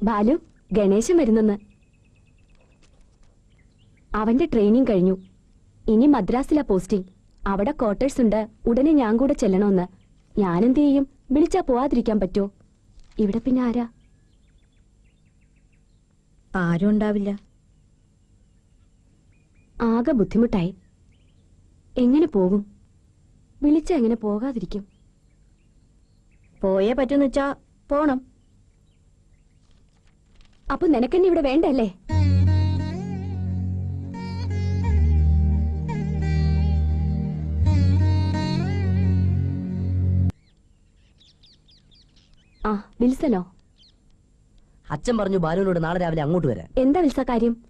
ബാലു, ഗണേശൻ വരുന്നെന്ന്. അവന്റെ ട്രെയിനിങ് കഴിഞ്ഞു. ഇനി മദ്രാസിലാ പോസ്റ്റിംഗ്. അവിടെ ക്വാർട്ടേഴ്സ് ഉണ്ട്. ഉടനെ ഞാൻ കൂടെ ചെല്ലണമെന്ന്. ഞാനെന്ത് ചെയ്യും? വിളിച്ചാ പോവാതിരിക്കാൻ പറ്റോ? ഇവിടെ പിന്നെ ആരാ? ആരും ഉണ്ടാവില്ല. ആകെ ബുദ്ധിമുട്ടായി. എങ്ങനെ പോകും? വിളിച്ച എങ്ങനെ പോകാതിരിക്കും? പോയേ പറ്റൂന്ന് വെച്ചാ പോണം. അപ്പൊ നിനക്കെന്നെ ഇവിടെ വേണ്ടല്ലേ? ആ, വിൽസനോ? അച്ഛൻ പറഞ്ഞു ബാലുവിനോട് നാളെ രാവിലെ അങ്ങോട്ട് വരാൻ. എന്താ വിൽസ കാര്യം?